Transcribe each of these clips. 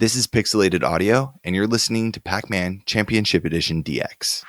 This is Pixelated Audio, and you're listening to Pac-Man Championship Edition DX.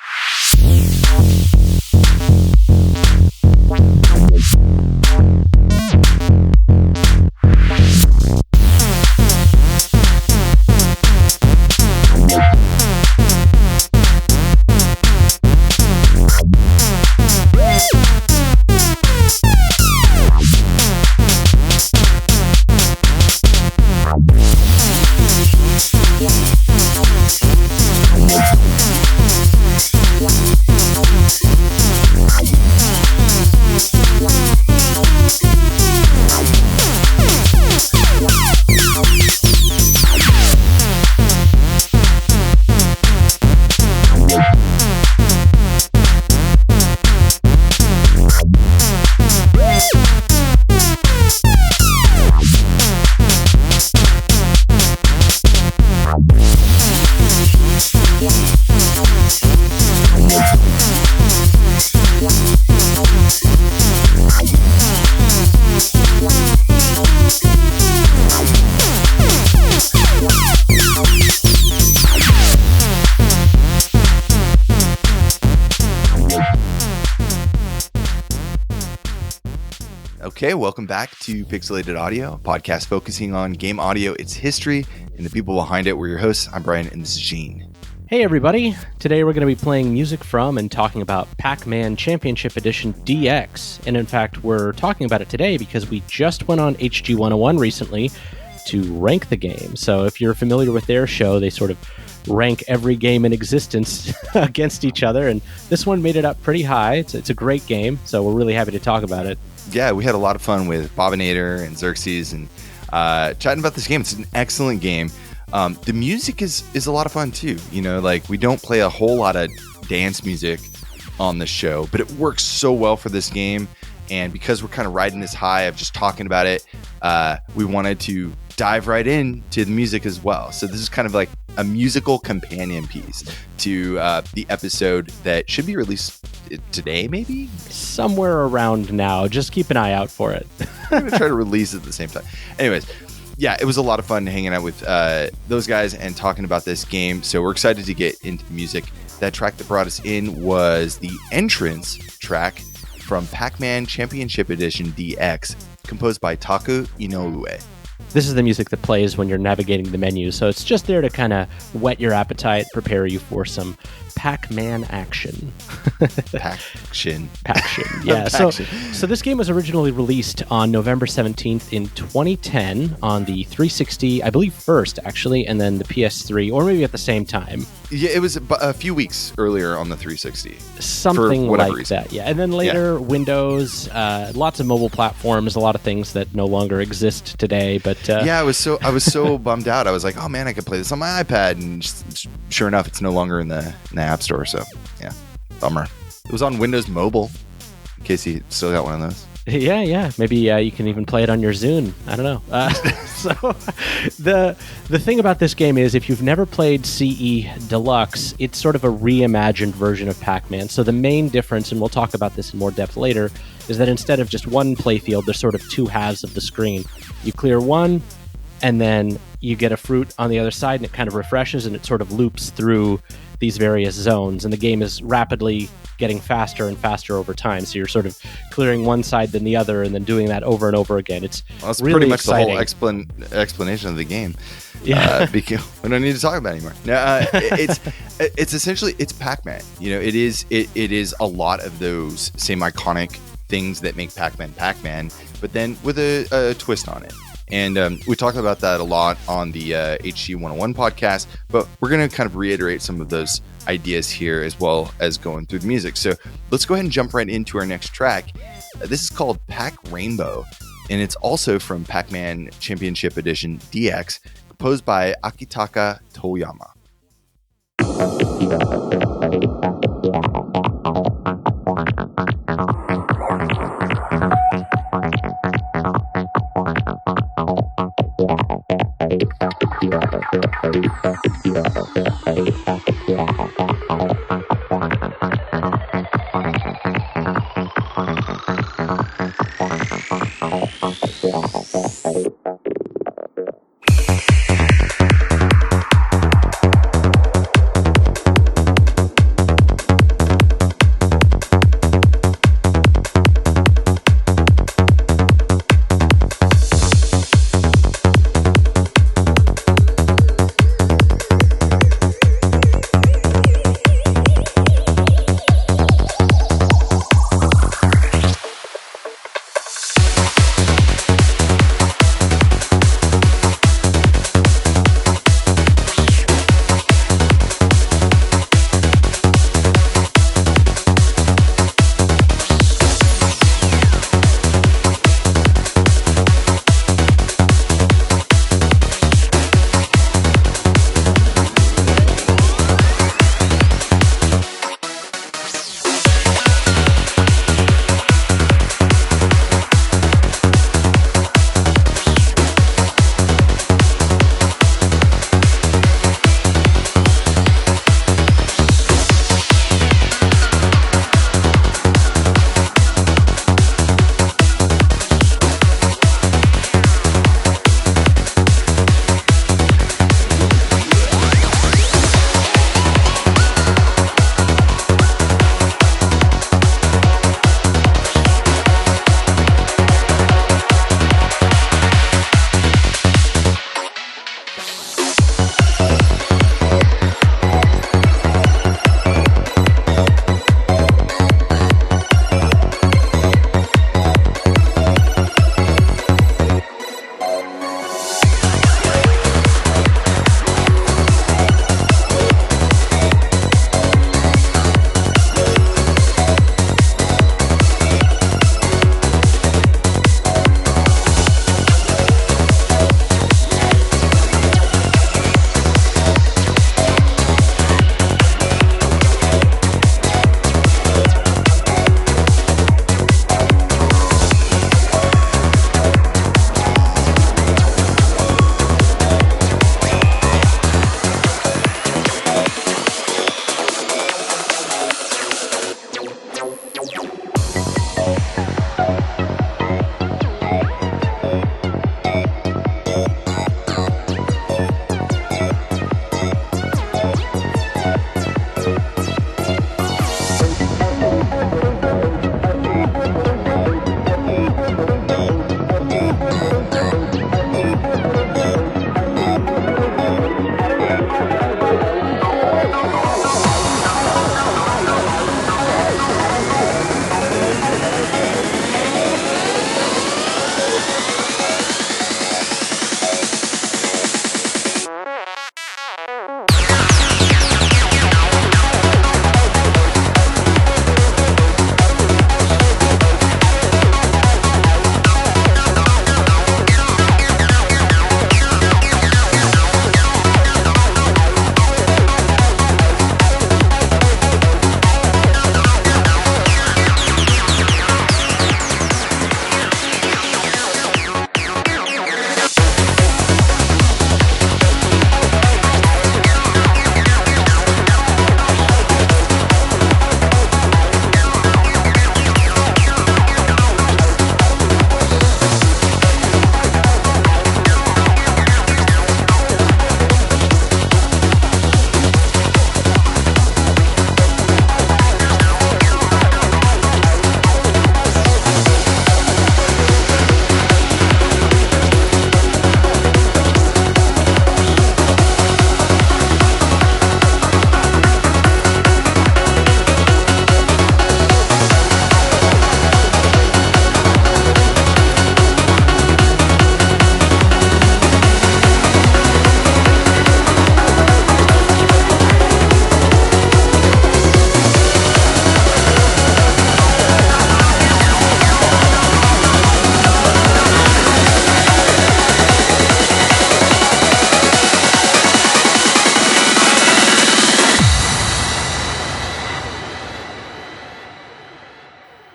Okay, welcome back to Pixelated Audio, a podcast focusing on game audio, its history, and the people behind it. We're your hosts. I'm Brian, and this is Gene. Hey everybody, today we're going to be playing music from and talking about Pac-Man Championship Edition DX. And in fact, we're talking about it today because we just went on HG 101 recently to rank the game. So if you're familiar with their show, they sort of rank every game in existence against each other, and this one made it up pretty high. It's a great game, so we're really happy to talk about it. Yeah, we had a lot of fun with Bobinator and Xerxes and chatting about this game. It's an excellent game. The music is a lot of fun too. You know, like we don't play a whole lot of dance music on the show, but it works so well for this game. And because we're kind of riding this high of just talking about it, we wanted to dive right into the music as well. So this is kind of like a musical companion piece to the episode that should be released today, maybe? Somewhere around now. Just keep an eye out for it. I'm going to try to release it at the same time. Anyways, yeah, it was a lot of fun hanging out with those guys and talking about this game. So we're excited to get into the music. That track that brought us in was the entrance track from Pac-Man Championship Edition DX, composed by Taku Inoue. This is the music that plays when you're navigating the menu, so it's just there to kind of whet your appetite, prepare you for some Pac-Man action. Pac-tion. Yeah. So this game was originally released on November 17th in 2010 on the 360, I believe first, actually, and then the PS3, or maybe at the same time. Yeah, it was a few weeks earlier on the 360. Something like that, yeah. And then later, Windows, lots of mobile platforms, a lot of things that no longer exist today. But yeah, I was so bummed out. I was like, oh man, I could play this on my iPad, and sure enough, it's no longer in the App Store. So yeah, bummer. It was on Windows Mobile, in case you still got one of those. Yeah. Maybe you can even play it on your Zune. I don't know. So the thing about this game is, if you've never played CE Deluxe, it's sort of a reimagined version of Pac-Man. So the main difference, and we'll talk about this in more depth later, is that instead of just one playfield, there's sort of two halves of the screen. You clear one, and then you get a fruit on the other side, and it kind of refreshes, and it sort of loops through these various zones. And the game is rapidly getting faster and faster over time. So you're sort of clearing one side then the other, and then doing that over and over again. It's that's really pretty much exciting. The whole explanation of the game. Yeah, because we don't need to talk about it anymore. No, it's essentially it's Pac-Man. You know, it is a lot of those same iconic things that make Pac-Man Pac-Man, but then with a twist on it. And we talked about that a lot on the HG 101 podcast, but we're going to kind of reiterate some of those ideas here as well as going through the music. So let's go ahead and jump right into our next track. This is called Pac Rainbow, and it's also from Pac-Man Championship Edition DX, composed by Akitaka Tohyama.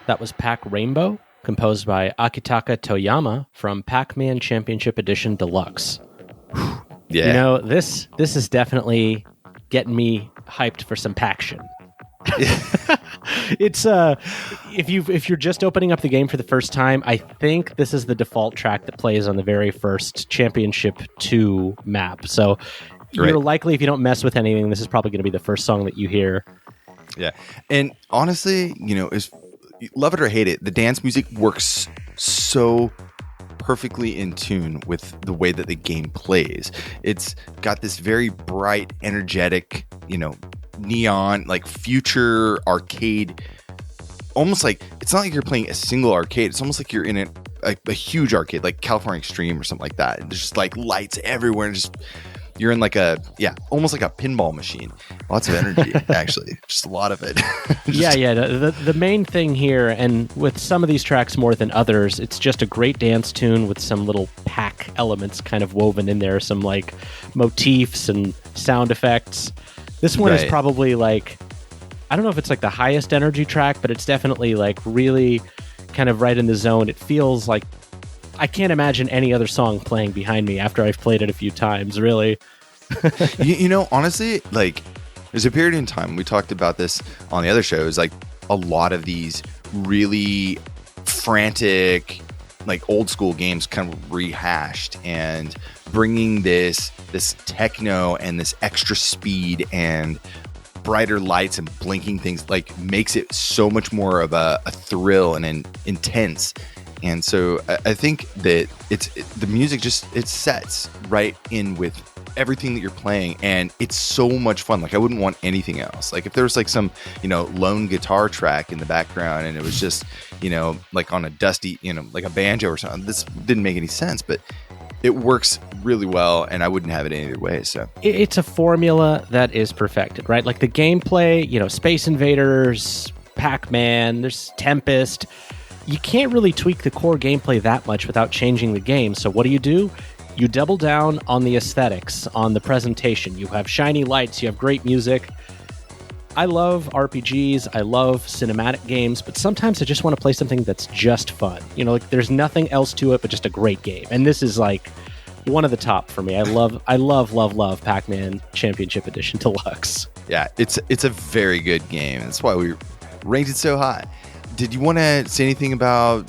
That was Pac Rainbow, composed by Akitaka Tohyama from Pac-Man Championship Edition Deluxe. Yeah. You know, this is definitely getting me hyped for some Paction. It's if you're just opening up the game for the first time, I think this is the default track that plays on the very first Championship 2 map. So you're likely, if you don't mess with anything, this is probably going to be the first song that you hear. Yeah. And honestly, you know, love it or hate it, the dance music works so perfectly in tune with the way that the game plays. It's got this very bright, energetic, you know, neon, like future arcade, almost like, it's not like you're playing a single arcade, it's almost like you're in a huge arcade, like California Extreme or something like that. And there's just like lights everywhere, and just you're in like almost like a pinball machine. Lots of energy, actually, just a lot of it. The main thing here, and with some of these tracks more than others, it's just a great dance tune with some little pack elements kind of woven in there, some like motifs and sound effects. This one is probably like, I don't know if it's like the highest energy track, but it's definitely like really kind of right in the zone. It feels like I can't imagine any other song playing behind me after I've played it a few times, really. you know, honestly, like, there's a period in time, we talked about this on the other shows, like a lot of these really frantic, like old school games kind of rehashed and bringing this techno and this extra speed and brighter lights and blinking things, like makes it so much more of a thrill and an intense. And so I think that the music just, it sets right in with everything that you're playing, and it's so much fun. Like, I wouldn't want anything else. Like, if there was like some, you know, lone guitar track in the background and it was just, you know, like on a dusty, you know, like a banjo or something, this didn't make any sense, but it works really well, and I wouldn't have it any other way. So it's a formula that is perfected, right? Like the gameplay, you know, Space Invaders, Pac-Man, there's Tempest. You can't really tweak the core gameplay that much without changing the game. So what do? You double down on the aesthetics, on the presentation. You have shiny lights, you have great music. I love RPGs, I love cinematic games, but sometimes I just want to play something that's just fun. You know, like there's nothing else to it but just a great game. And this is like one of the top for me. I love Pac-Man Championship Edition Deluxe. Yeah, it's a very good game. That's why we ranked it so high. Did you want to say anything about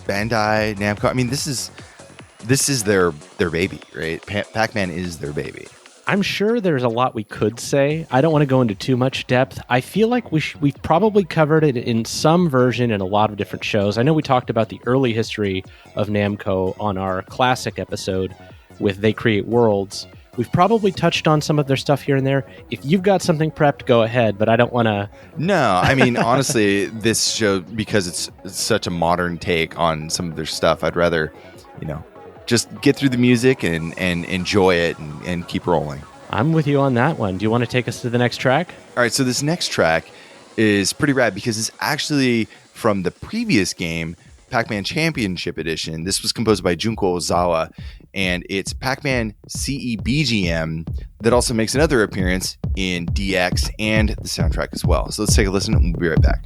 Bandai, Namco? I mean, this is their baby, right? Pac-Man is their baby. I'm sure there's a lot we could say. I don't want to go into too much depth. I feel like we've probably covered it in some version in a lot of different shows. I know we talked about the early history of Namco on our classic episode with They Create Worlds. We've probably touched on some of their stuff here and there. If you've got something prepped, go ahead, but I don't want to... No, I mean, honestly, this show, because it's such a modern take on some of their stuff, I'd rather, you know, just get through the music and enjoy it and keep rolling. I'm with you on that one. Do you want to take us to the next track? All right, so this next track is pretty rad because it's actually from the previous game, Pac-Man Championship Edition. This was composed by Junko Ozawa, and it's Pac-Man CE BGM that also makes another appearance in DX and the soundtrack as well. So let's take a listen and we'll be right back.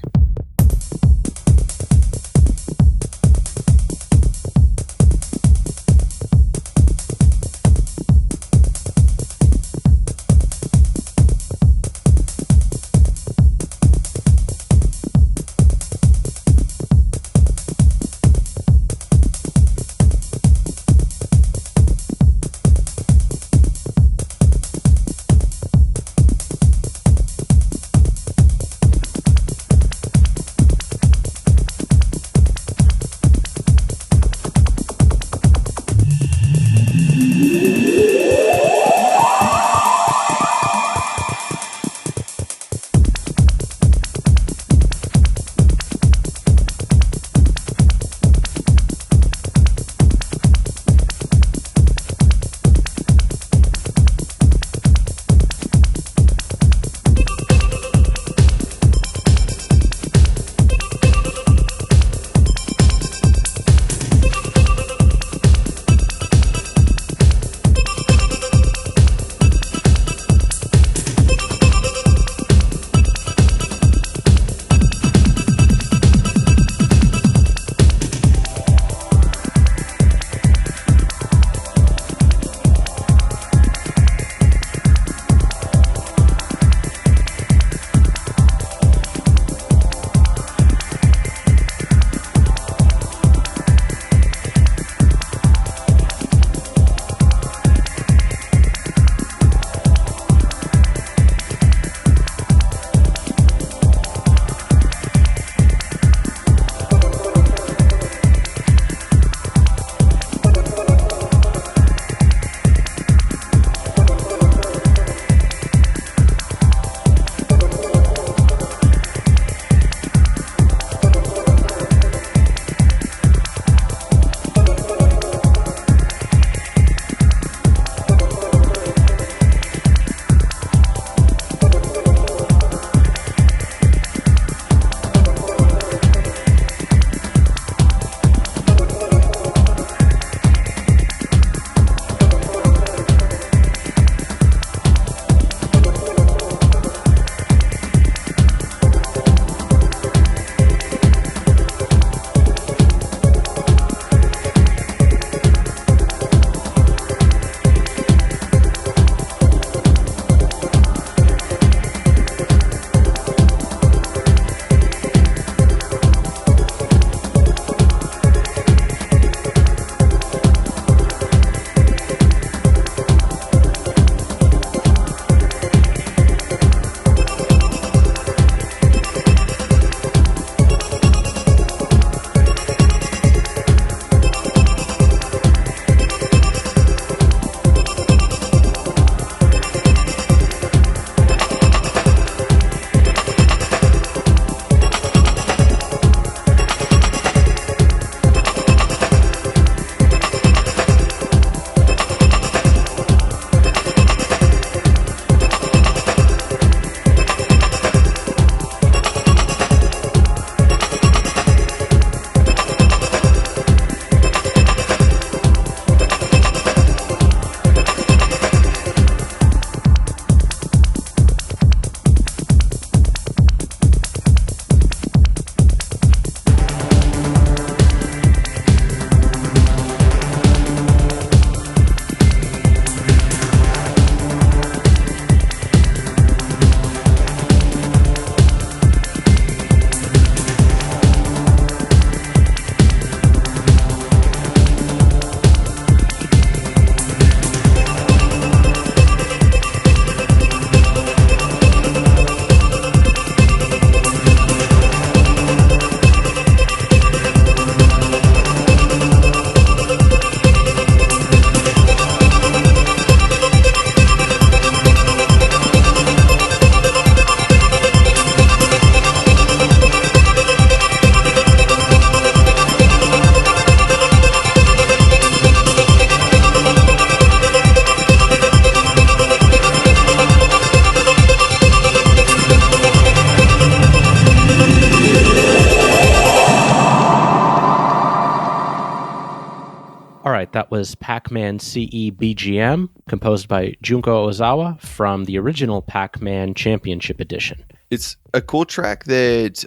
right, that was Pac-Man CE BGM, composed by Junko Ozawa from the original Pac-Man Championship Edition. It's a cool track that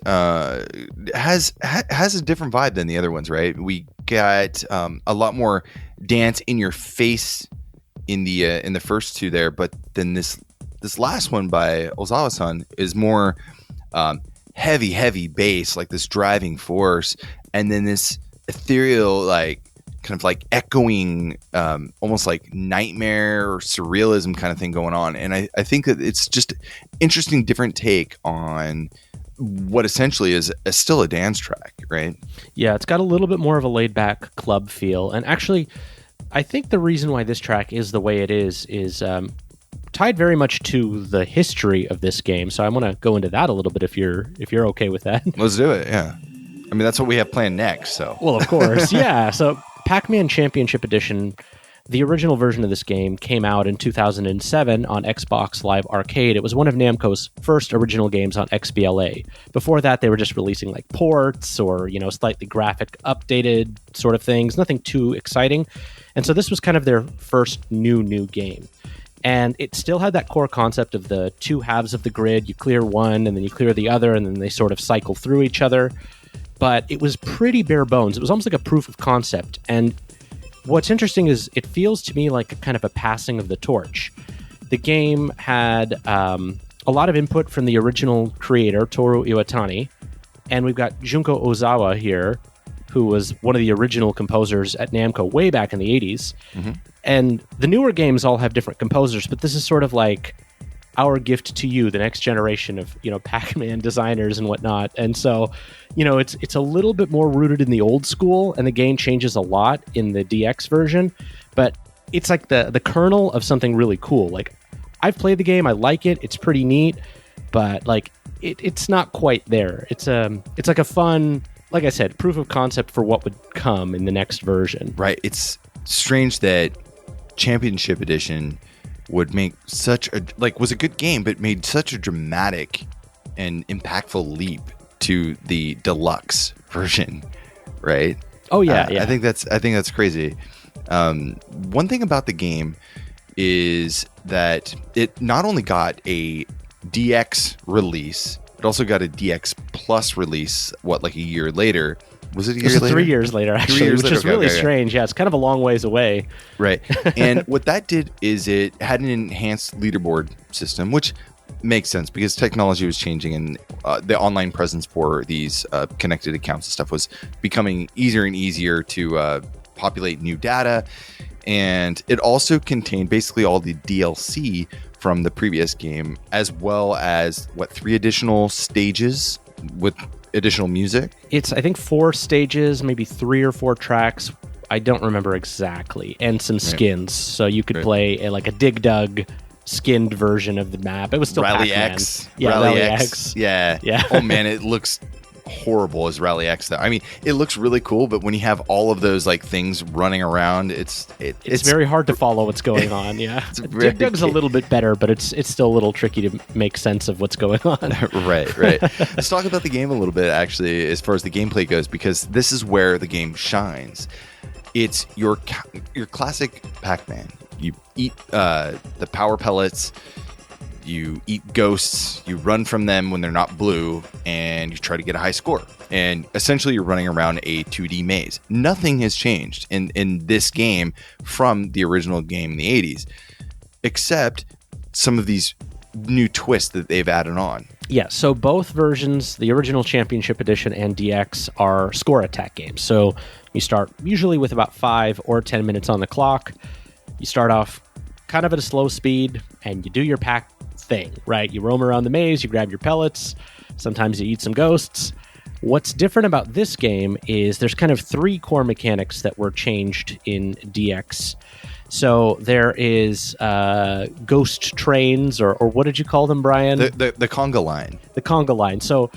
has a different vibe than the other ones, right? We got a lot more dance in your face in the first two there, but then this last one by Ozawa-san is more heavy bass, like this driving force, and then this ethereal, like kind of like echoing, almost like nightmare or surrealism kind of thing going on. And I think that it's just interesting, different take on what essentially is still a dance track, right? Yeah, it's got a little bit more of a laid-back club feel. And actually, I think the reason why this track is the way it is tied very much to the history of this game. So I want to go into that a little bit if you're okay with that. Let's do it, yeah. I mean, that's what we have planned next, so. Well, of course, yeah. So Pac-Man Championship Edition, the original version of this game, came out in 2007 on Xbox Live Arcade. It was one of Namco's first original games on XBLA. Before that, they were just releasing like ports or, slightly graphic updated sort of things, nothing too exciting. And so this was kind of their first new game. And it still had that core concept of the two halves of the grid. You clear one, and then you clear the other, and then they sort of cycle through each other. But it was pretty bare bones. It was almost like a proof of concept. And what's interesting is it feels to me like a kind of a passing of the torch. The game had a lot of input from the original creator, Toru Iwatani. And we've got Junko Ozawa here, who was one of the original composers at Namco way back in the 80s. Mm-hmm. And the newer games all have different composers, but this is sort of like our gift to you, the next generation of, Pac-Man designers and whatnot. And so, it's a little bit more rooted in the old school, and the game changes a lot in the DX version, but it's like the kernel of something really cool. Like, I've played the game, I like it, it's pretty neat, but like it's not quite there. It's like a fun, like I said, proof of concept for what would come in the next version. Right. It's strange that Championship Edition would make was a good game, but made such a dramatic and impactful leap to the deluxe version, right? Oh yeah, yeah. I think that's crazy. One thing about the game is that it not only got a DX release, it also got a DX Plus release. Like a year later? Was it a year later? 3 years later, actually, which is really strange. Yeah, it's kind of a long ways away. Right. And what that did is it had an enhanced leaderboard system, which makes sense because technology was changing and the online presence for these connected accounts and stuff was becoming easier and easier to populate new data. And it also contained basically all the DLC from the previous game, as well as 3 additional stages with additional music. It's, I think, 4 stages, maybe 3 or 4 tracks. I don't remember exactly. And some skins. So you could play a Dig Dug skinned version of the map. It was still Rally Pac-Man. X. Yeah, Rally X. Yeah. Oh man, it looks horrible as Rally X though. I mean, it looks really cool, but when you have all of those things running around, it's very hard to follow what's going on. Yeah, Dig Dug's a little bit better, but it's still a little tricky to make sense of what's going on. Right. Let's talk about the game a little bit, actually, as far as the gameplay goes, because this is where the game shines. It's your classic Pac-Man. You eat the power pellets. You eat ghosts, you run from them when they're not blue, and you try to get a high score. And essentially, you're running around a 2D maze. Nothing has changed in this game from the original game in the 80s, except some of these new twists that they've added on. Yeah, so both versions, the original Championship Edition and DX, are score attack games. So you start usually with about 5 or 10 minutes on the clock. You start off kind of at a slow speed, and you do your pack thing, right? You roam around the maze, you grab your pellets, sometimes you eat some ghosts. What's different about this game is there's kind of 3 core mechanics that were changed in DX. So there is ghost trains, or what did you call them, Brian? The conga line. The conga line. So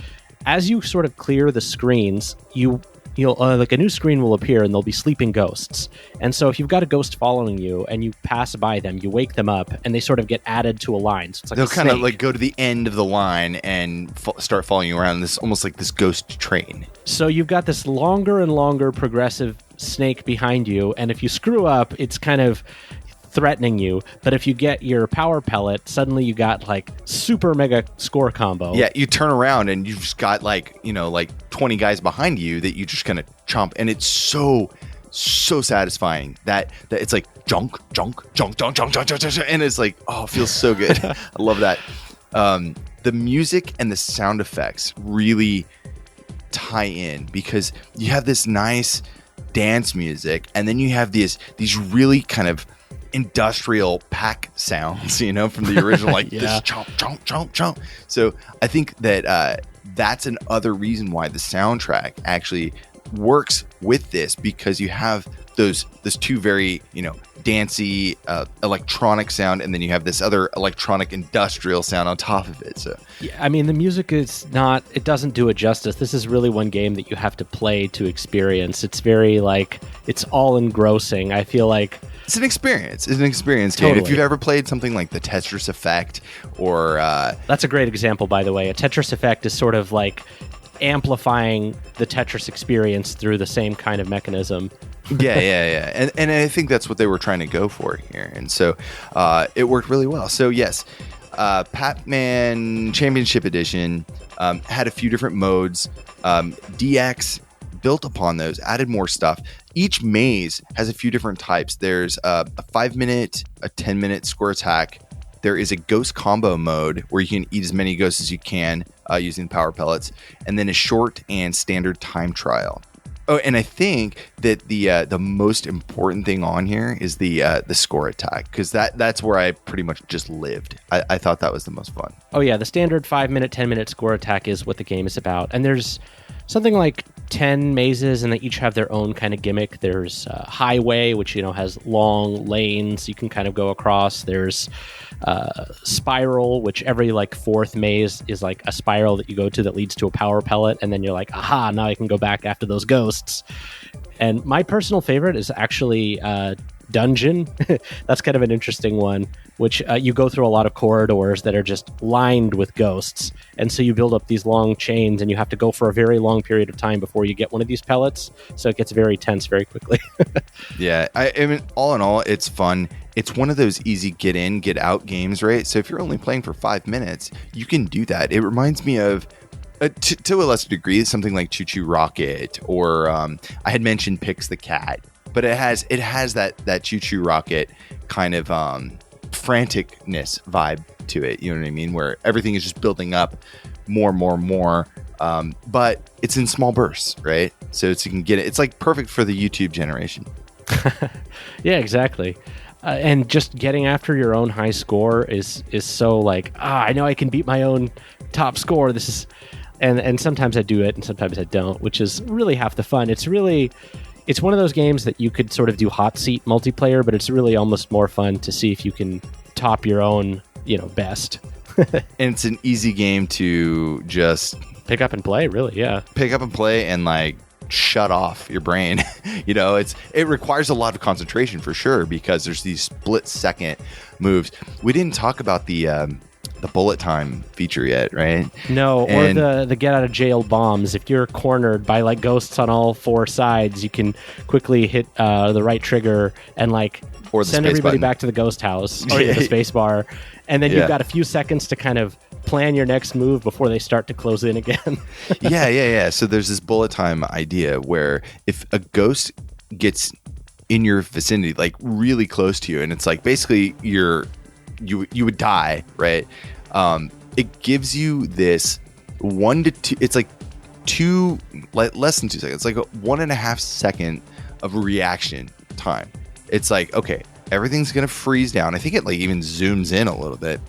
as you sort of clear the screens, you'll like a new screen will appear and there'll be sleeping ghosts. And so if you've got a ghost following you and you pass by them, you wake them up and they sort of get added to a line. So it's like they'll kind of go to the end of the line and start following you around. This almost like this ghost train. So you've got this longer and longer progressive snake behind you, and if you screw up, it's kind of threatening you. But if you get your power pellet, suddenly you got like super mega score combo. Yeah, you turn around and you've just got like 20 guys behind you that you just kind of chomp, and it's so satisfying that it's like junk, and it's like, oh, it feels so good. I love that. The music and the sound effects really tie in because you have this nice dance music, and then you have these really kind of industrial pack sounds, from the original, like this chomp. So I think that that's another reason why the soundtrack actually works with this, because you have those two very dancey electronic sound, and then you have this other electronic industrial sound on top of it. So yeah, I mean, the music is not, it doesn't do it justice. This is really one game that you have to play to experience. It's very like, it's all engrossing. I feel like it's an experience. It's an experience totally. Game. If you've ever played something like the Tetris Effect, or that's a great example, by the way. A Tetris Effect is sort of like amplifying the Tetris experience through the same kind of mechanism. yeah. And I think that's what they were trying to go for here. And so it worked really well. So yes, Pac-Man Championship Edition had a few different modes. DX built upon those, added more stuff. Each maze has a few different types. There's a 5-minute, a 10-minute score attack. There is a ghost combo mode where you can eat as many ghosts as you can using power pellets, and then a short and standard time trial. Oh, and I think that the most important thing on here is the score attack, because that's where I pretty much just lived. I thought that was the most fun. Oh yeah, the standard 5-minute, 10-minute score attack is what the game is about, and there's something like 10 mazes, and they each have their own kind of gimmick. There's highway, which has long lanes you can kind of go across. There's spiral, which every like fourth maze is like a spiral that you go to that leads to a power pellet, and then you're like, aha, now I can go back after those ghosts. And my personal favorite is actually dungeon. That's kind of an interesting one, which you go through a lot of corridors that are just lined with ghosts, and so you build up these long chains, and you have to go for a very long period of time before you get one of these pellets, so it gets very tense very quickly. Yeah, I mean, all in all, it's fun. It's one of those easy get in, get out games, right? So if you're only playing for 5 minutes, you can do that. It reminds me of to a lesser degree something like Choo Choo Rocket, or I had mentioned Pix the Cat, but it has that Choo Choo Rocket kind of franticness vibe to it. You know what I mean? Where everything is just building up more, but it's in small bursts, right? So you can get it. It's like perfect for the YouTube generation. Yeah, exactly. And just getting after your own high score is so like, I know I can beat my own top score. This is, and sometimes I do it, and sometimes I don't, which is really half the fun. It's one of those games that you could sort of do hot seat multiplayer, but it's really almost more fun to see if you can top your own, best. And it's an easy game to just pick up and play, really. Yeah. Pick up and play and like shut off your brain. It requires a lot of concentration for sure, because there's these split second moves. We didn't talk about the bullet time feature yet, right? No, and, or the get out of jail bombs. If you're cornered by like ghosts on all four sides, you can quickly hit the right trigger and like send everybody back to the ghost house, or the space bar, and then you've got a few seconds to kind of plan your next move before they start to close in again. Yeah. So there's this bullet time idea where if a ghost gets in your vicinity, like really close to you, and it's like basically you would die, right? It gives you this 1 to 2. It's like less than 2 seconds. It's like a 1.5 second of reaction time. It's like, okay, everything's gonna freeze down. I think it like even zooms in a little bit,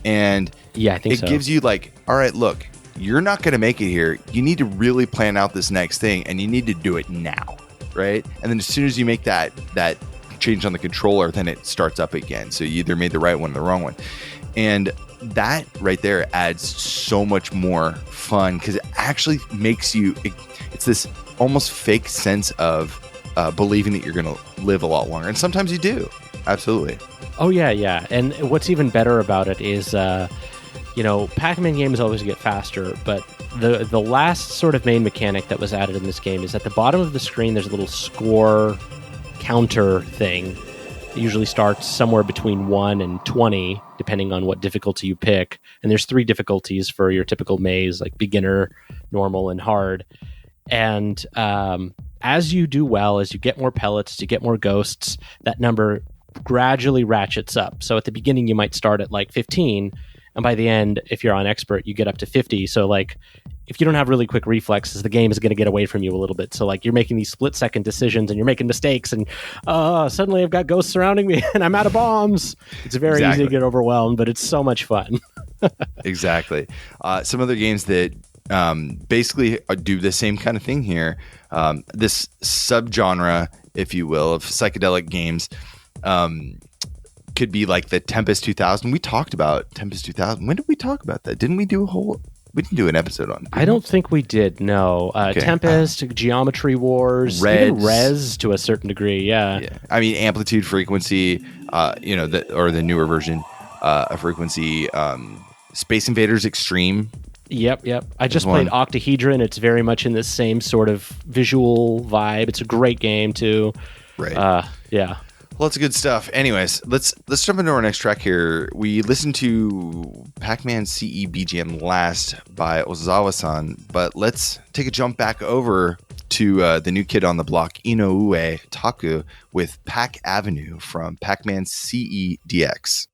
and yeah, I think it gives you like, all right, look, you're not gonna make it here. You need to really plan out this next thing, and you need to do it now, right? And then as soon as you make that change on the controller, then it starts up again. So you either made the right one or the wrong one, and that right there adds so much more fun, because it actually makes you. It's this almost fake sense of believing that you're going to live a lot longer, and sometimes you do. Absolutely. Oh yeah. And what's even better about it is, Pac-Man games always get faster, but the last sort of main mechanic that was added in this game is at the bottom of the screen there's a little score counter thing. It usually starts somewhere between 1 and 20, depending on what difficulty you pick. And there's 3 difficulties for your typical maze, like beginner, normal, and hard. And as you do well, as you get more pellets, as you get more ghosts, that number gradually ratchets up. So at the beginning, you might start at like 15, and by the end, if you're on expert, you get up to 50. So like, if you don't have really quick reflexes, the game is going to get away from you a little bit. So like, you're making these split-second decisions, and you're making mistakes, and suddenly I've got ghosts surrounding me, and I'm out of bombs. It's very easy to get overwhelmed, but it's so much fun. Exactly. Some other games that basically do the same kind of thing here. This subgenre, if you will, of psychedelic games could be like the Tempest 2000. We talked about Tempest 2000. When did we talk about that? Didn't we do we didn't do an episode on it? I don't think we did, no. Okay. Tempest, Geometry Wars, even Rez to a certain degree, yeah. I mean, Amplitude, Frequency, or the newer version of Frequency, Space Invaders Extreme. Yep. I just played Octahedron. It's very much in the same sort of visual vibe. It's a great game, too. Right. Yeah. Lots of good stuff. Anyways, let's jump into our next track here. We listened to Pac-Man CE BGM last by Ozawa-san, but let's take a jump back over to the new kid on the block, Inoue Taku, with Pac Avenue from Pac-Man CE DX.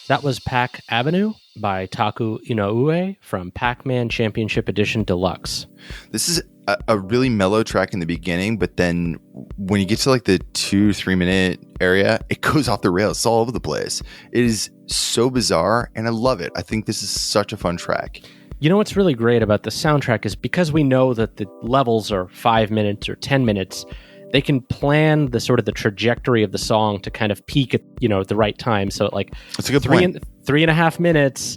That was Pac Avenue by Taku Inoue from Pac-Man Championship Edition Deluxe. This is a really mellow track in the beginning, but then when you get to like the 2-3 minute area, it goes off the rails. It's all over the place. It is so bizarre, and I love it. I think this is such a fun track. You know what's really great about the soundtrack is because we know that the levels are 5 minutes or 10 minutes, they can plan the sort of the trajectory of the song to kind of peak at, at the right time. So like that's a good point. 3.5 minutes,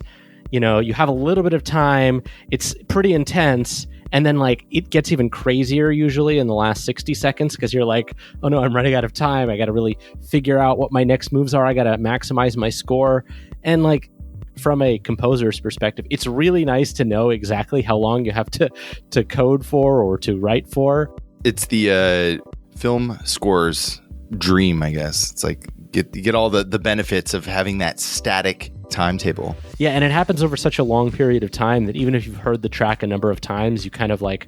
you have a little bit of time. It's pretty intense. And then like it gets even crazier usually in the last 60 seconds because you're like, oh no, I'm running out of time. I got to really figure out what my next moves are. I got to maximize my score. And like from a composer's perspective, it's really nice to know exactly how long you have to code for or to write for. It's the film score's dream, I guess. It's like you get all the benefits of having that static timetable. Yeah, and it happens over such a long period of time that even if you've heard the track a number of times, you kind of like,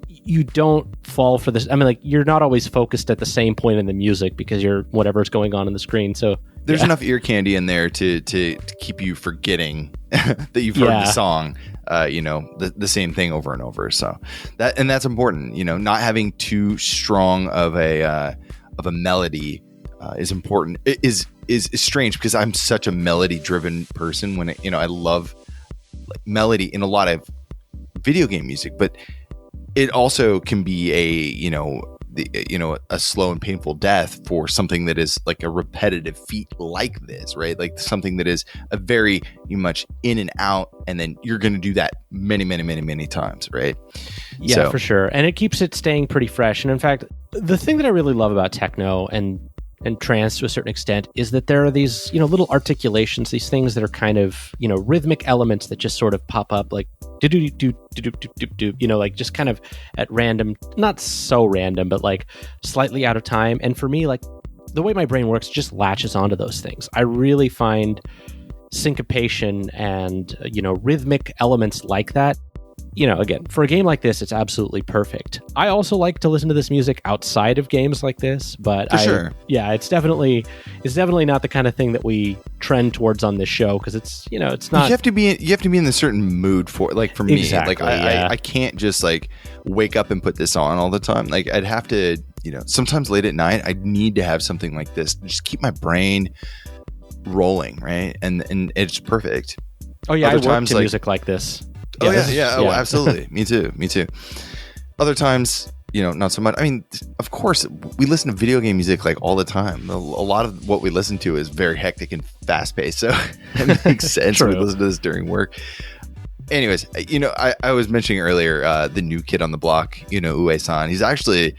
you don't fall for this. I mean, like, you're not always focused at the same point in the music because you're whatever's going on the screen. So there's enough ear candy in there to keep you forgetting that you've heard the song, the same thing over and over. So that's important. Not having too strong of a melody is important. It is strange because I'm such a melody driven person. When I love melody in a lot of video game music, but it also can be a slow and painful death for something that is like a repetitive feat like this, right? Like something that is a very much in and out, and then you're going to do that many, many, many, many times, right? Yeah, for sure. And it keeps it staying pretty fresh. And in fact, the thing that I really love about techno and trance to a certain extent is that there are these, little articulations, these things that are kind of, rhythmic elements that just sort of pop up like do do do do do do, like just kind of at random, not so random, but like slightly out of time. And for me, like the way my brain works just latches onto those things. I really find syncopation and, rhythmic elements like that. Again, for a game like this, it's absolutely perfect. I also like to listen to this music outside of games like this, but sure. Yeah, it's definitely not the kind of thing that we trend towards on this show because it's, it's not. You have to be in a certain mood for it. Like for me, exactly, I can't just like wake up and put this on all the time. Like I'd have to, sometimes late at night, I'd need to have something like this to just keep my brain rolling, right? And it's perfect. Oh yeah, I work to music like this. Yeah. Oh, absolutely. Me too. Other times, not so much. I mean, of course, we listen to video game music like all the time. A lot of what we listen to is very hectic and fast paced, so it makes sense when we listen to this during work. Anyways, I was mentioning earlier the new kid on the block, Inoue-san. He's actually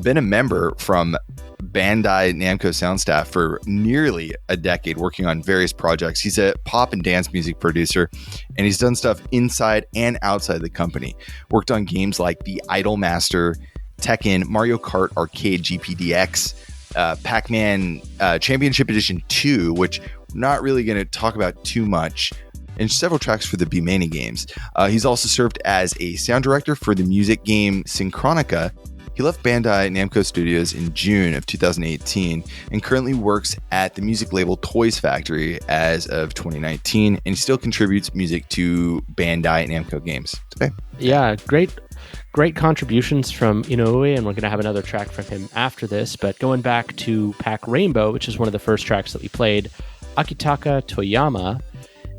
been a member from Bandai Namco sound staff for nearly a decade, working on various projects. He's a pop and dance music producer, and he's done stuff inside and outside the company. Worked on games like the Idolmaster, Tekken, Mario Kart Arcade GPDX, Pac-Man Championship Edition 2, which we're not really going to talk about too much, and several tracks for the B-Mania games. He's also served as a sound director for the music game Synchronica. He left Bandai Namco Studios in June of 2018 and currently works at the music label Toys Factory as of 2019, and he still contributes music to Bandai Namco games. Okay. Yeah, great contributions from Inoue, and we're going to have another track from him after this. But going back to Pac Rainbow, which is one of the first tracks that we played, Akitaka Tohyama,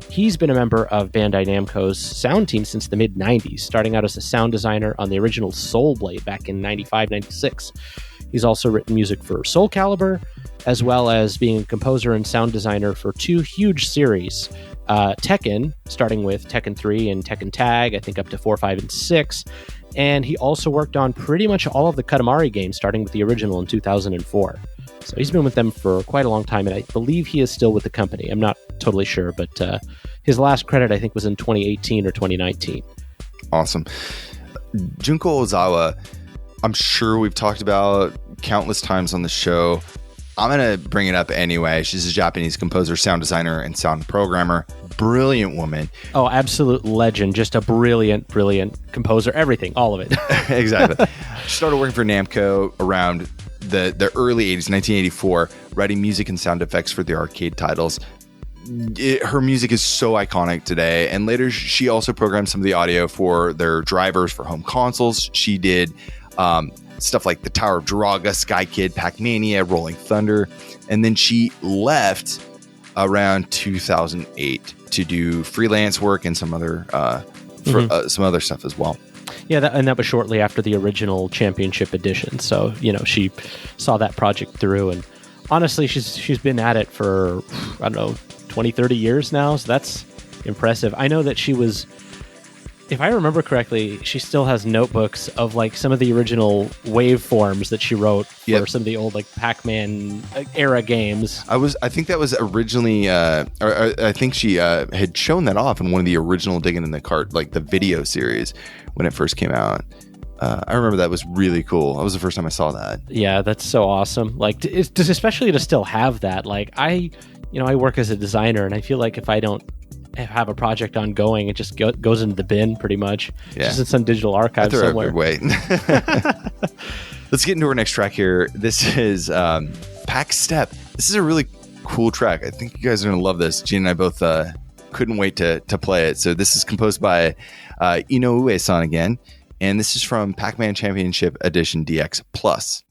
he's been a member of Bandai Namco's sound team since the mid-90s, starting out as a sound designer on the original Soul Blade back in 95-96. He's also written music for Soul Calibur, as well as being a composer and sound designer for two huge series, Tekken, starting with Tekken 3 and Tekken Tag, I think up to 4, 5, and 6. And he also worked on pretty much all of the Katamari games, starting with the original in 2004. So he's been with them for quite a long time, and I believe he is still with the company. I'm not totally sure, but his last credit, I think, was in 2018 or 2019. Awesome. Junko Ozawa, I'm sure we've talked about countless times on the show. I'm going to bring it up anyway. She's a Japanese composer, sound designer, and sound programmer. Brilliant woman. Oh, absolute legend. Just a brilliant composer. Everything, all of it. Exactly. She started working for Namco around the early 80s, 1984, writing music and sound effects for the arcade titles. her music is so iconic today. And later, she also programmed some of the audio for their drivers for home consoles. She did stuff like the Tower of Draga, Sky Kid, Pac-Mania, Rolling Thunder. And then she left around 2008 to do freelance work and some other some other stuff as well. Yeah, and that was shortly after the original Championship Edition. So, she saw that project through. And honestly, she's been at it for, I don't know, 20, 30 years now. So that's impressive. I know that she was, if I remember correctly, she still has notebooks of like some of the original waveforms that she wrote for some of the old like Pac-Man era games. I think that was originally, I think she had shown that off in one of the original Digging in the Cart, like the video series when it first came out. I remember that was really cool. That was the first time I saw that. Yeah, that's so awesome. Like, especially to still have that. Like, I work as a designer, and I feel like if I don't have a project ongoing, it just goes into the bin pretty much. Yeah. Just in some digital archive somewhere. Wait. Let's get into our next track here. This is Pac Step. This is a really cool track. I think you guys are going to love this. Gene and I both couldn't wait to play it. So this is composed by Inoue-san again. And this is from Pac-Man Championship Edition DX Plus.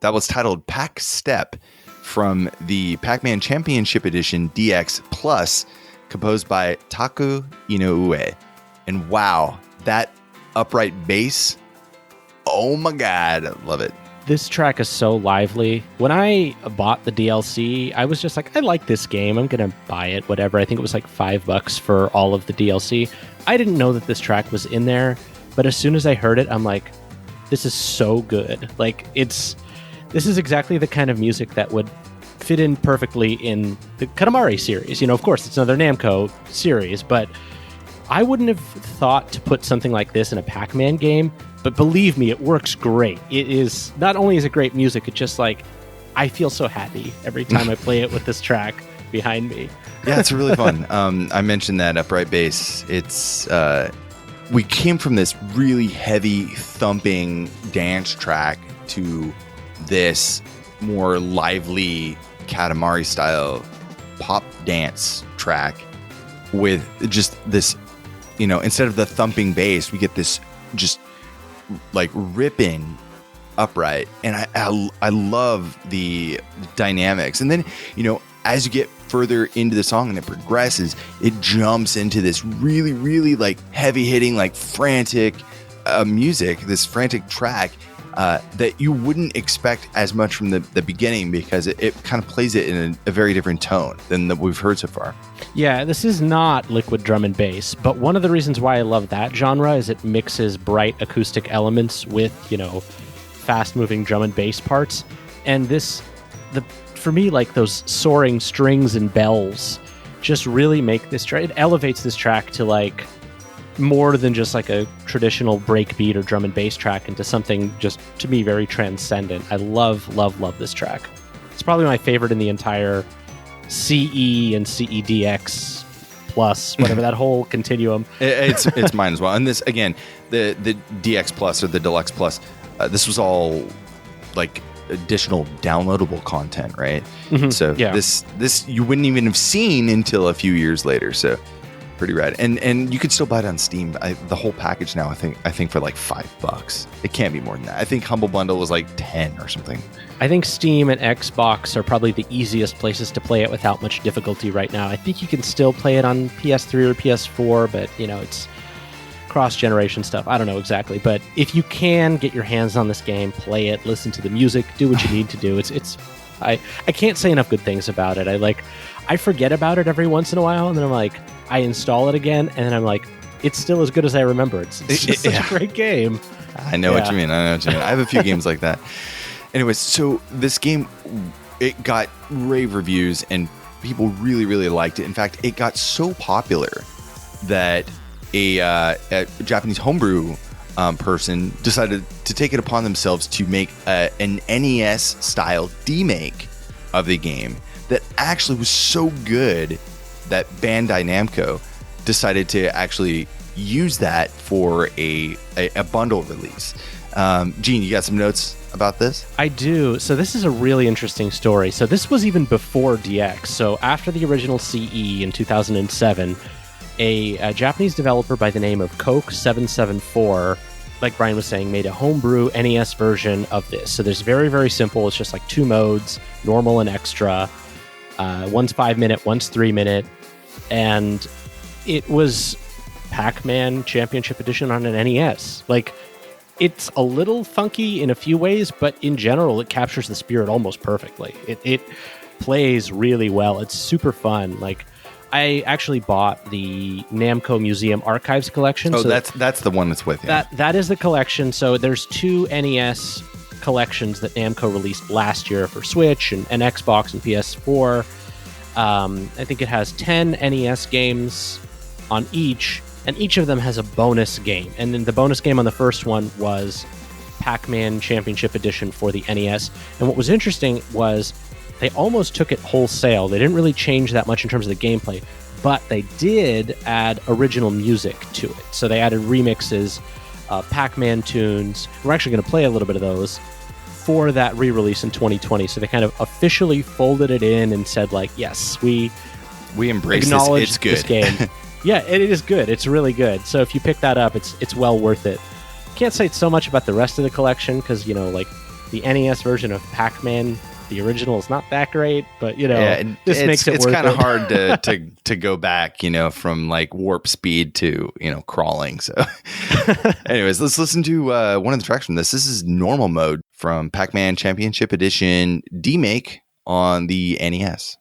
that was titled Pac Step from the Pac-Man Championship Edition DX Plus, composed by Taku Inoue. And wow, that upright bass, oh my god, I love it. This track is so lively. When I bought the DLC, I was just like, I like this game. I'm going to buy it, whatever. I think it was like $5 for all of the DLC. I didn't know that this track was in there, but as soon as I heard it, I'm like, this is so good. Like, this is exactly the kind of music that would fit in perfectly in the Katamari series. You know, of course, it's another Namco series, but I wouldn't have thought to put something like this in a Pac-Man game. But believe me, it works great. It is, not only is it great music, it's just like, I feel so happy every time I play it with this track behind me. Yeah, it's really fun. I mentioned that upright bass. It's, we came from this really heavy thumping dance track to this more lively Katamari style pop dance track with just this, you know, instead of the thumping bass, we get this just like ripping upright, and I love the dynamics. And then, you know, as you get further into the song and it progresses, it jumps into this really, really like heavy hitting, like frantic music, this frantic track that you wouldn't expect as much from the beginning, because it kind of plays it in a very different tone than that we've heard so far. Yeah, this is not liquid drum and bass, but one of the reasons why I love that genre is it mixes bright acoustic elements with, you know, fast-moving drum and bass parts. And for me, like those soaring strings and bells just really make this track, it elevates this track to like more than just like a traditional breakbeat or drum and bass track into something just, to me, very transcendent. I love, love, love this track. It's probably my favorite in the entire CE and CE DX Plus, whatever, that whole continuum. It's mine as well. And this, again, the DX Plus or the Deluxe Plus, this was all like additional downloadable content, right? Mm-hmm. So yeah. This you wouldn't even have seen until a few years later. So pretty rad. And you could still buy it on Steam. The whole package now, I think for like $5. It can't be more than that. I think Humble Bundle was like 10 or something. I think Steam and Xbox are probably the easiest places to play it without much difficulty right now. I think you can still play it on PS3 or PS4, but you know, it's cross-generation stuff. I don't know exactly, but if you can get your hands on this game, play it, listen to the music, do what you need to do. I can't say enough good things about it. I forget about it every once in a while, and then I'm like, I install it again, and then I'm like, it's still as good as I remember. It's just such a great game. I know what you mean. I have a few games like that. Anyways, so this game, it got rave reviews, and people really, really liked it. In fact, it got so popular that a Japanese homebrew person decided to take it upon themselves to make an NES-style demake of the game that actually was so good that Bandai Namco decided to actually use that for a bundle release. Gene, you got some notes about this? I do. So this is a really interesting story. So this was even before DX. So after the original CE in 2007, a Japanese developer by the name of Coke 774, like Brian was saying, made a homebrew NES version of this. So there's very, very simple. It's just like 2 modes, normal and extra. One's 5 minute, one's 3 minute. And it was Pac-Man Championship Edition on an NES. Like, it's a little funky in a few ways, but in general, it captures the spirit almost perfectly. It plays really well. It's super fun. Like, I actually bought the Namco Museum Archives collection. Oh, so that's the one that's with you. That is the collection. So there's 2 NES collections that Namco released last year for Switch and Xbox and PS4. I think it has 10 NES games on each, and each of them has a bonus game. And then the bonus game on the first one was Pac-Man Championship Edition for the NES. And what was interesting was they almost took it wholesale. They didn't really change that much in terms of the gameplay, but they did add original music to it. So they added remixes of Pac-Man tunes. We're actually going to play a little bit of those for that re-release in 2020. So they kind of officially folded it in and said, like, yes, we embrace acknowledge this. It's good. This game. Yeah, it is good. It's really good. So if you pick that up, it's well worth it. Can't say so much about the rest of the collection because, you know, like, The NES version of Pac-Man, the original, is not that great, but this makes it it's worth kind of it. hard to go back, from like warp speed to crawling. So, anyways, let's listen to one of the tracks from this. This is normal mode from Pac-Man Championship Edition D-Make on the NES.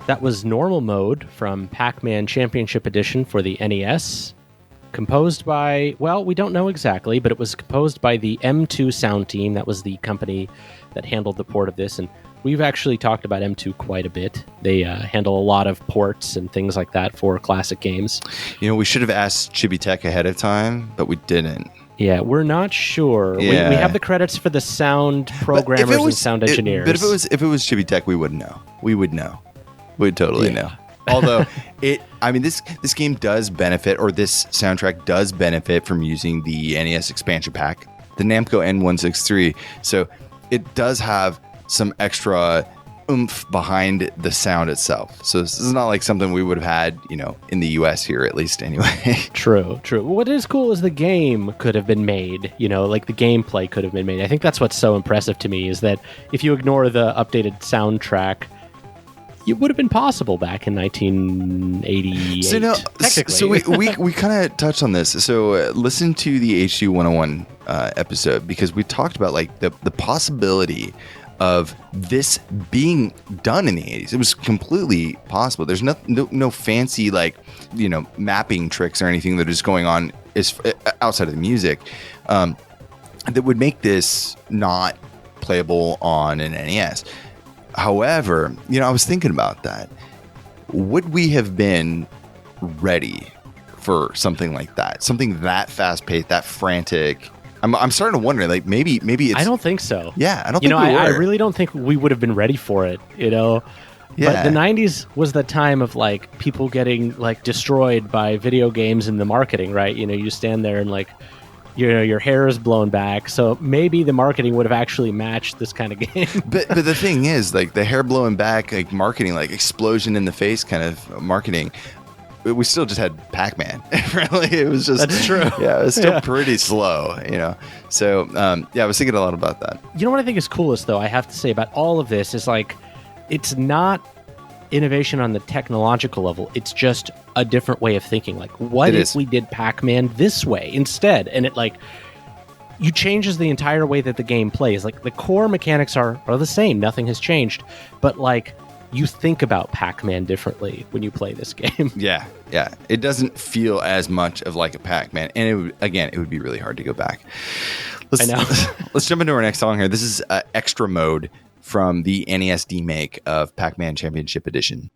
That was normal mode from Pac-Man Championship Edition for the NES. Composed by, well, we don't know exactly, but it was composed by the M2 sound team. That was the company that handled the port of this. And we've actually talked about M2 quite a bit. They handle a lot of ports and things like that for classic games. You know, we should have asked Chibi Tech ahead of time, but we didn't. Yeah, we're not sure. Yeah. We have the credits for the sound programmers and sound engineers. But if it was Chibi Tech, we would know. We would know. We'd totally know. Although this game does benefit, or this soundtrack does benefit from using the NES expansion pack, the Namco N163. So it does have some extra oomph behind the sound itself. So this is not like something we would have had, in the US here, at least anyway. True. What is cool is the game could have been made, like the gameplay could have been made. I think that's what's so impressive to me, is that if you ignore the updated soundtrack, it would have been possible back in 1988. So we kind of touched on this. So listen to the H2 101 episode, because we talked about like the possibility of this being done in the 80s. It was completely possible. There's no fancy mapping tricks or anything that is going on outside of the music that would make this not playable on an NES. However, I was thinking about that. Would we have been ready for something like that? Something that fast-paced, that frantic? I'm starting to wonder, maybe it's... I don't think so. Yeah, I don't think we were. I really don't think we would have been ready for it, Yeah. But the 90s was the time of, people getting, destroyed by video games and the marketing, right? You stand there and, your hair is blown back, so maybe the marketing would have actually matched this kind of game. but the thing is, the hair blowing back, marketing, explosion in the face kind of marketing, we still just had Pac-Man. Really, it was just... That's true. Yeah, it was still pretty slow, So, I was thinking a lot about that. What I think is coolest, though, I have to say about all of this is, it's not innovation on the technological level. It's just a different way of thinking. What if we did Pac-Man this way instead? And it, you changes the entire way that the game plays. The core mechanics are the same. Nothing has changed. But, you think about Pac-Man differently when you play this game. Yeah. It doesn't feel as much of like a Pac-Man. And it would be really hard to go back. I know. Let's jump into our next song here. This is Extra Mode from the NES remake of Pac-Man Championship Edition.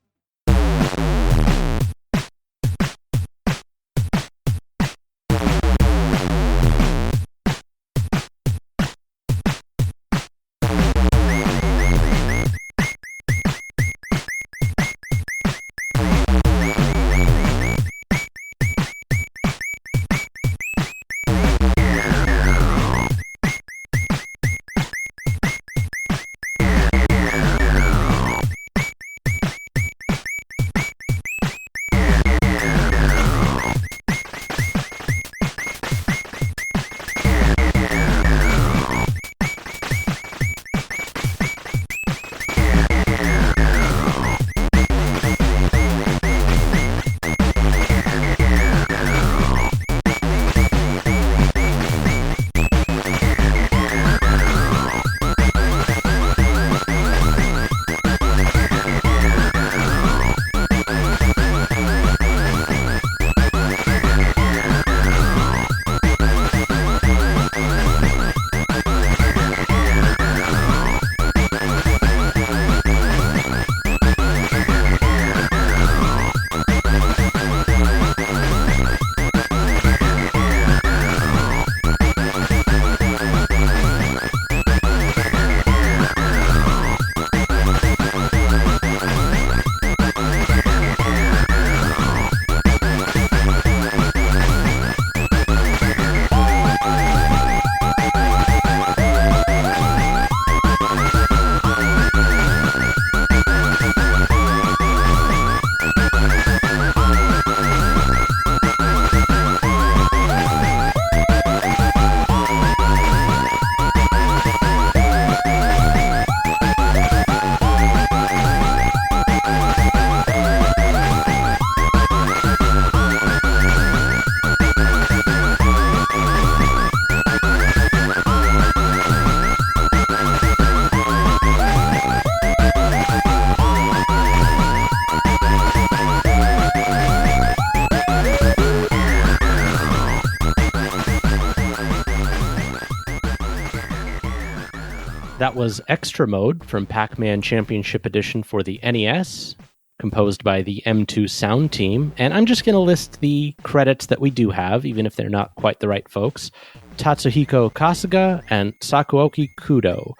That was Extra Mode from Pac-Man Championship Edition for the NES. composed by the M2 sound team. And I'm just going to list the credits that we do have, even if they're not quite the right folks. Tatsuhiko Kasuga and Sakuoki Kudo.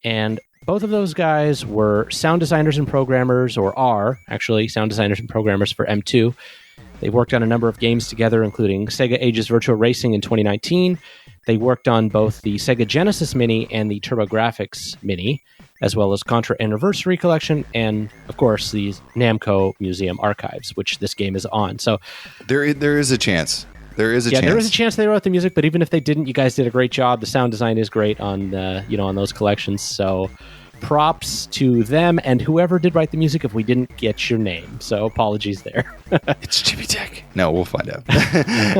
And both of those guys were sound designers and programmers, or are actually sound designers and programmers for M2. They worked on a number of games together, including Sega Ages Virtual Racing in 2019. They worked on both the Sega Genesis Mini and the TurboGrafx Mini, as well as Contra Anniversary Collection, and, of course, the Namco Museum Archives, which this game is on. So there is a chance. There is a chance. There is a chance they wrote the music, but even if they didn't, you guys did a great job. The sound design is great on on those collections. So props to them and whoever did write the music if we didn't get your name. So apologies there. It's Jimmy Tech. No, we'll find out.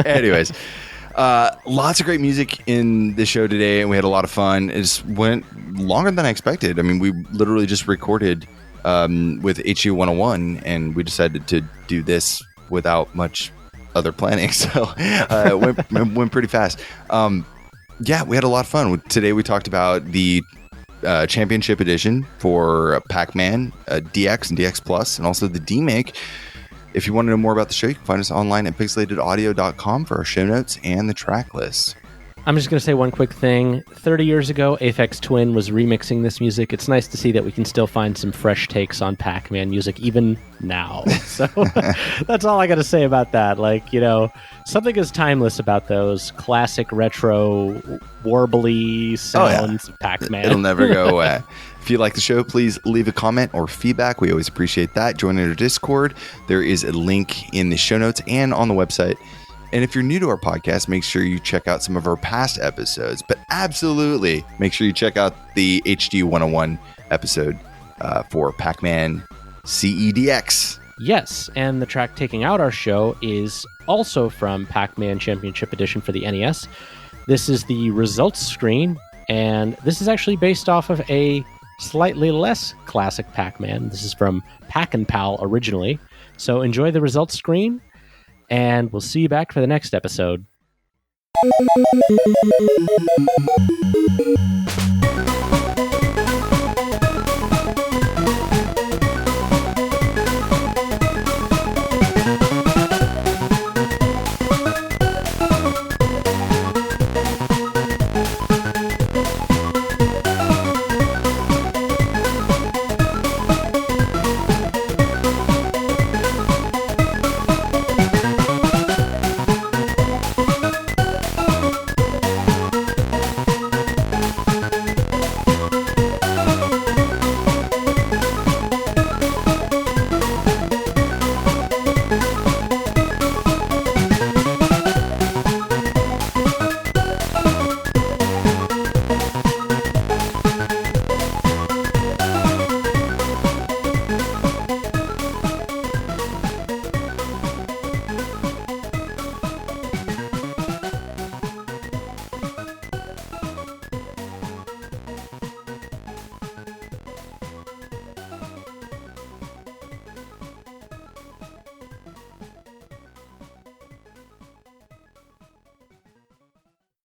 Anyways, lots of great music in the show today, and we had a lot of fun. It just went longer than I expected. I mean, we literally just recorded with HU 101, and we decided to do this without much other planning, so it went pretty fast. Yeah, we had a lot of fun. Today we talked about the Championship Edition for Pac-Man DX and DX Plus, and also the D-Make. If you want to know more about the show, you can find us online at pixelatedaudio.com for our show notes and the track list. I'm just going to say one quick thing. 30 years ago, Aphex Twin was remixing this music. It's nice to see that we can still find some fresh takes on Pac-Man music, even now. So that's all I got to say about that. Something is timeless about those classic retro warbly sounds of Pac-Man. It'll never go away. If you like the show, please leave a comment or feedback. We always appreciate that. Join our Discord. There is a link in the show notes and on the website. And if you're new to our podcast, make sure you check out some of our past episodes. But absolutely, make sure you check out the HD 101 episode for Pac-Man CE DX. Yes, and the track taking out our show is also from Pac-Man Championship Edition for the NES. This is the results screen, and this is actually based off of a slightly less classic Pac-Man. This is from Pac and Pal originally. So enjoy the results screen, and we'll see you back for the next episode.